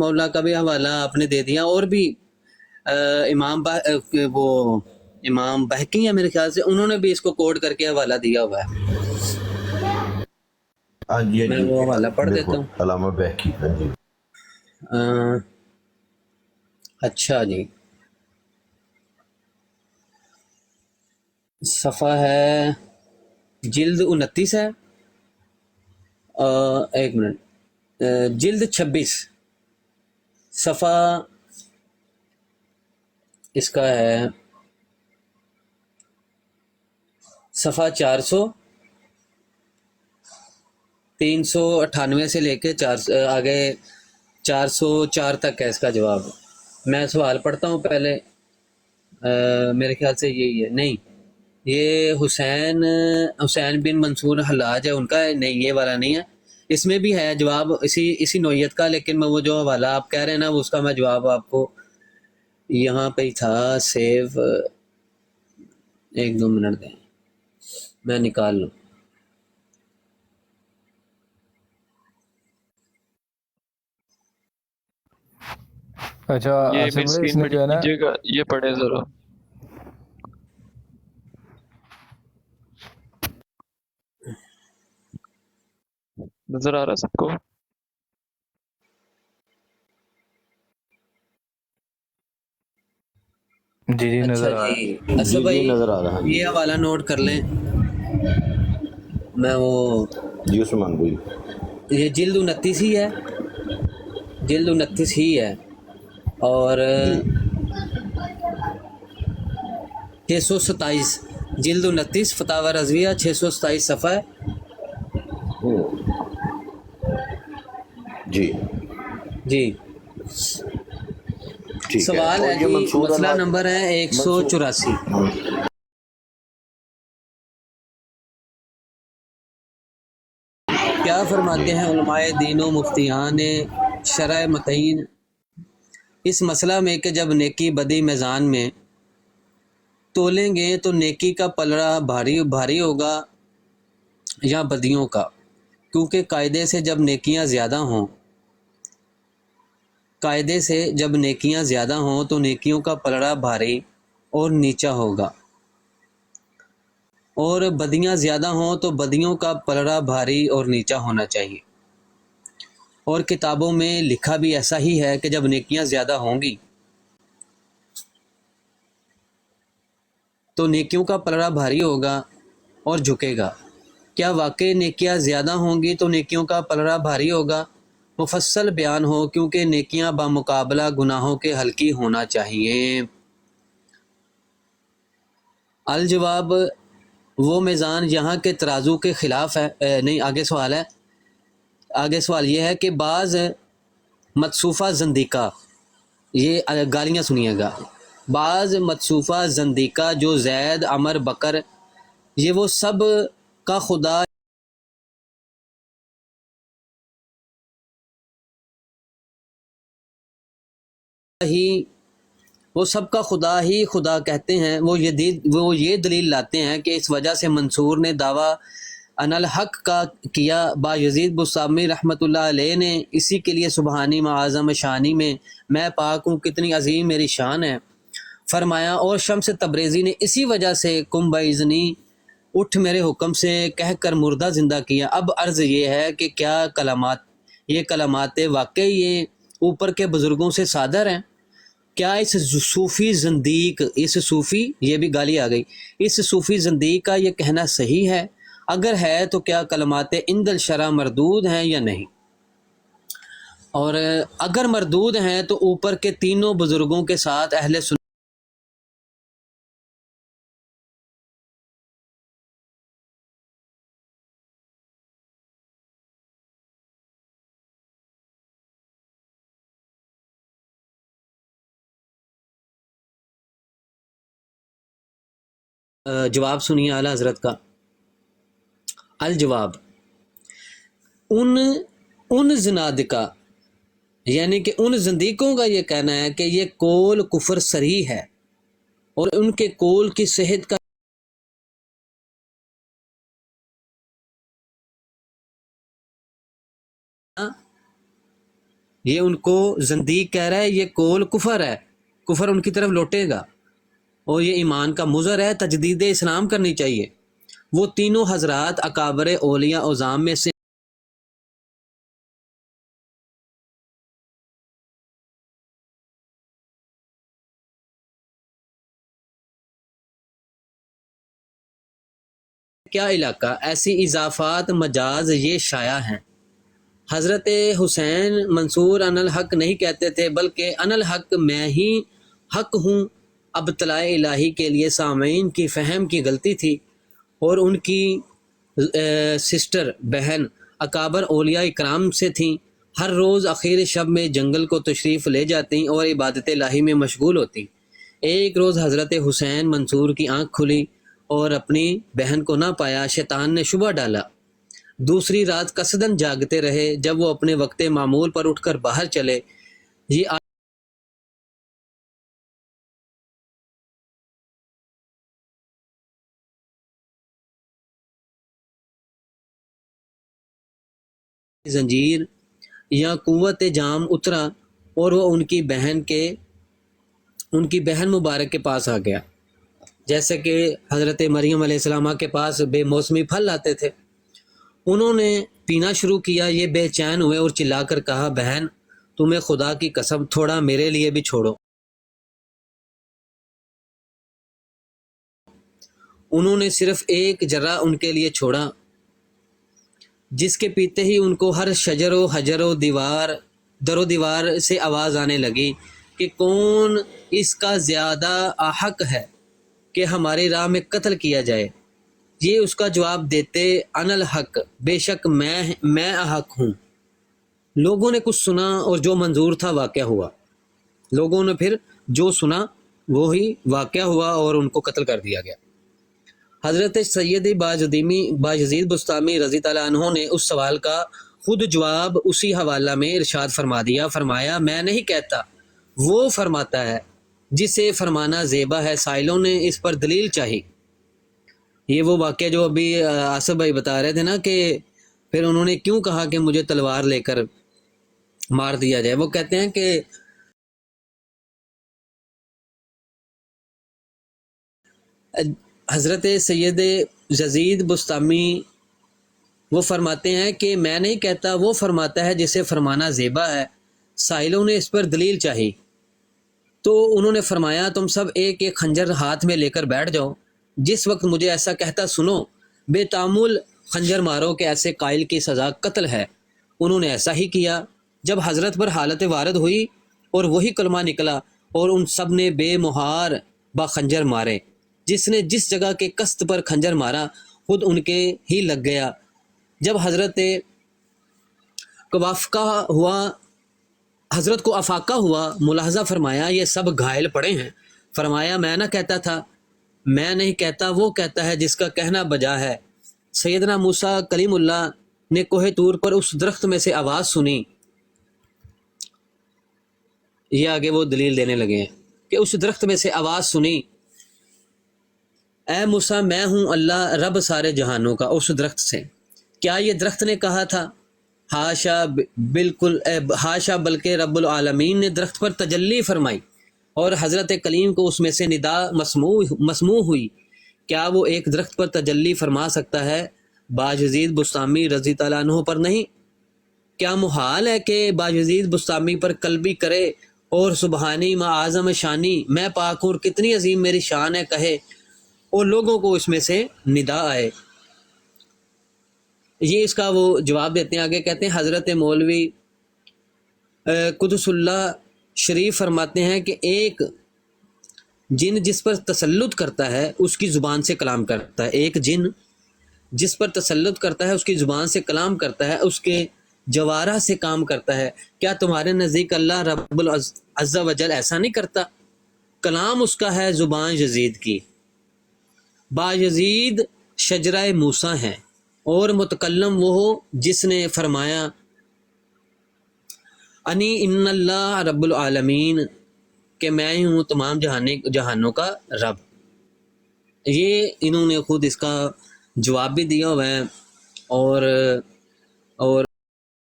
مولا کا بھی حوالہ آپ نے دے دیا، اور بھی وہ امام بہقی ہے میرے خیال سے، انہوں نے بھی اس کو کوڈ کر کے حوالہ دیا ہوا ہے۔ ہاں جی میں وہ حوالہ پڑھ دیتا ہوں۔ علامہ بہقی، ہاں جی۔ اچھا جی، صفحہ ہے جلد 29 ہے، ایک منٹ، جلد 26، صفحہ اس کا ہے صفحہ 398 سے لے کے آگے 404 تک ہے اس کا جواب۔ میں سوال پڑھتا ہوں پہلے، میرے خیال سے یہی ہے، نہیں یہ حسین بن منصور حلاج ہے ان کا ہے، نہیں یہ والا نہیں ہے، اس میں بھی ہے جواب اسی نوعیت کا، لیکن میں وہ جو حوالہ آپ کہہ رہے ہیں نا اس کا میں جواب آپ کو یہاں پہ ہی تھا سیو، 1-2 منٹ دیں میں نکال لوں۔ اچھا یہ آصف بھی بھائی، اس اسکرین میں پہ کیا ہے نا، کیجیے گا، یہ پڑھیں ذرا۔ نظر آ رہا ہے سب کو؟ جی جی اچھا نظر آ رہا جی ہے۔ اسد جی بھائی نظر آ رہا ہے۔ یہ حوالہ نوٹ کر لیں، میں وہ جی عثمان بھائی، یہ جلد 29 ہی ہے، جلد 29 ہی ہے، اور جی 627 جلد 29 فتاوی رضویہ 627 صفحہ ہے۔ جی جی ٹھیک ہے۔ سوال اور ہے یہ جی، منصور مسئلہ الحاج نمبر ہے 184۔ کیا فرماتے ہیں علماء دین و مفتیان شرع متعین اس مسئلہ میں کہ جب نیکی بدی میزان میں تولیں گے تو نیکی کا پلڑا بھاری ہوگا یا بدیوں کا، کیونکہ قاعدے سے جب نیکیاں زیادہ ہوں تو نیکیوں کا پلڑا بھاری اور نیچا ہوگا، اور بدیاں زیادہ ہوں تو بدیوں کا پلڑا بھاری اور نیچا ہونا چاہیے۔ اور کتابوں میں لکھا بھی ایسا ہی ہے کہ جب نیکیاں زیادہ ہوں گی تو نیکیوں کا پلڑا بھاری ہوگا اور جھکے گا۔ کیا واقعی نیکیاں زیادہ ہوں گی تو نیکیوں کا پلڑا بھاری ہوگا؟ مفصل بیان ہو، کیونکہ نیکیاں بمقابلہ گناہوں کے ہلکی ہونا چاہیے۔ الجواب، وہ میزان یہاں کے ترازو کے خلاف ہے، نہیں آگے سوال یہ ہے کہ بعض متصوفہ زندیقہ، یہ گالیاں سنیے گا، بعض متصوفہ زندیقہ جو زید، عمر، بکر، یہ وہ سب کا خدا ہی خدا کہتے ہیں، وہ یہ دلیل لاتے ہیں کہ اس وجہ سے منصور نے دعویٰ ان الحق کا کیا، با یزید بستامی رحمۃ اللہ علیہ نے اسی کے لیے سبحانی معظم شانی میں پاک ہوں، کتنی عظیم میری شان ہے فرمایا، اور شمس تبریزی نے اسی وجہ سے کم باذنی اٹھ میرے حکم سے کہہ کر مردہ زندہ کیا۔ اب عرض یہ ہے کہ کیا یہ کلمات واقعی یہ اوپر کے بزرگوں سے صادر ہیں؟ کیا اس صوفی یہ بھی گالی آ گئی، اس صوفی زندیق کا یہ کہنا صحیح ہے؟ اگر ہے تو کیا کلمات عند الشرع مردود ہیں یا نہیں؟ اور اگر مردود ہیں تو اوپر کے تینوں بزرگوں کے ساتھ اہل سنت جواب سنیے اعلیٰ حضرت کا۔ الجواب، ان زنادقہ یعنی کہ ان زندیقوں کا یہ کہنا ہے کہ یہ قول کفر صریح ہے، اور ان کے قول کی صحت کا یہ ان کو زندیق کہہ رہا ہے، یہ قول کفر ہے، کفر ان کی طرف لوٹے گا، اور یہ ایمان کا مضر ہے، تجدید اسلام کرنی چاہیے۔ وہ تینوں حضرات اکابر اولیاء عظام میں سے کیا علاقہ ایسی اضافات مجاز یہ شائع ہیں۔ حضرت حسین منصور ان الحق نہیں کہتے تھے، بلکہ ان الحق میں ہی حق ہوں۔ اب اطلاع الہی کے لیے سامعین کی فہم کی غلطی تھی، اور ان کی سسٹر بہن اکابر اولیاء اکرام سے تھیں۔ ہر روز اخیر شب میں جنگل کو تشریف لے جاتی اور عبادت الہی میں مشغول ہوتی۔ ایک روز حضرت حسین منصور کی آنکھ کھلی اور اپنی بہن کو نہ پایا، شیطان نے شبہ ڈالا۔ دوسری رات قصداً جاگتے رہے، جب وہ اپنے وقت معمول پر اٹھ کر باہر چلے، یہ زنجیر یا قوت جام اترا اور وہ ان کی بہن مبارک کے پاس آ گیا، جیسے کہ حضرت مریم علیہ السلام کے پاس بے موسمی پھل لاتے تھے۔ انہوں نے پینا شروع کیا، یہ بے چین ہوئے اور چلا کر کہا، بہن تمہیں خدا کی قسم تھوڑا میرے لیے بھی چھوڑو۔ انہوں نے صرف ایک جرعہ ان کے لیے چھوڑا، جس کے پیتے ہی ان کو ہر شجر و حجر و در و دیوار سے آواز آنے لگی کہ کون اس کا زیادہ احق ہے کہ ہماری راہ میں قتل کیا جائے۔ یہ اس کا جواب دیتے، ان الحق، بے شک میں احق ہوں۔ لوگوں نے کچھ سنا اور جو منظور تھا واقعہ ہوا۔ لوگوں نے پھر جو سنا وہی واقعہ ہوا اور ان کو قتل کر دیا گیا۔ حضرت سید باجزید بسطامی رضی اللہ عنہ نے اس سوال کا خود جواب اسی حوالہ میں ارشاد فرما دیا، فرمایا میں نہیں کہتا، وہ فرماتا ہے جسے فرمانا زیبا ہے۔ سائلوں نے اس پر دلیل چاہی۔ یہ وہ واقعہ جو ابھی آصف بھائی بتا رہے تھے نا، کہ پھر انہوں نے کیوں کہا کہ مجھے تلوار لے کر مار دیا جائے۔ وہ کہتے ہیں کہ حضرت سید یزید بسطامی وہ فرماتے ہیں کہ میں نہیں کہتا، وہ فرماتا ہے جسے فرمانا زیبا ہے۔ سائلوں نے اس پر دلیل چاہی تو انہوں نے فرمایا تم سب ایک ایک خنجر ہاتھ میں لے کر بیٹھ جاؤ، جس وقت مجھے ایسا کہتا سنو، بے تعامل خنجر مارو کہ ایسے قائل کی سزا قتل ہے۔ انہوں نے ایسا ہی کیا۔ جب حضرت پر حالت وارد ہوئی اور وہی کلمہ نکلا، اور ان سب نے بے مہار با خنجر مارے۔ جس نے جس جگہ کے قصد پر خنجر مارا خود ان کے ہی لگ گیا۔ جب حضرت کو افاقہ ہوا، ملاحظہ فرمایا یہ سب گھائل پڑے ہیں۔ فرمایا میں نہ کہتا تھا، میں نہیں کہتا، وہ کہتا ہے جس کا کہنا بجا ہے۔ سیدنا موسیٰ کلیم اللہ نے کوہ طور پر اس درخت میں سے آواز سنی۔ یہ آگے وہ دلیل دینے لگے ہیں کہ اس درخت میں سے آواز سنی، اے موسیٰ میں ہوں اللہ رب سارے جہانوں کا، اس درخت سے۔ کیا یہ درخت نے کہا تھا؟ ہاشا، بلکہ رب العالمین نے درخت پر تجلی فرمائی اور حضرت کلیم کو اس میں سے ندا مسموع ہوئی۔ کیا وہ ایک درخت پر تجلی فرما سکتا ہے، باجزید بسطامی رضی اللہ عنہ پر نہیں؟ کیا محال ہے کہ باجزید بسطامی پر قلبی کرے اور سبحانی ما اعظم شانی، میں پاک ہوں کتنی عظیم میری شان ہے کہے، اور لوگوں کو اس میں سے ندا آئے؟ یہ اس کا وہ جواب دیتے ہیں۔ آگے کہتے ہیں حضرت مولوی قدس اللہ شریف فرماتے ہیں کہ ایک جن جس پر تسلط کرتا ہے اس کی زبان سے کلام کرتا ہے، ایک جن جس پر تسلط کرتا ہے اس کی زبان سے کلام کرتا ہے، اس کے جوارح سے کام کرتا ہے۔ کیا تمہارے نزدیک اللہ رب العز و جل ایسا نہیں کرتا؟ کلام اس کا ہے، زبان یزید کی۔ با یزید شجرہ موسیٰ ہیں اور متکلم وہ ہو جس نے فرمایا انی ان اللہ رب العالمین، کہ میں ہی ہوں تمام جہانوں کا رب۔ یہ انہوں نے خود اس کا جواب بھی دیا ہوا ہے، اور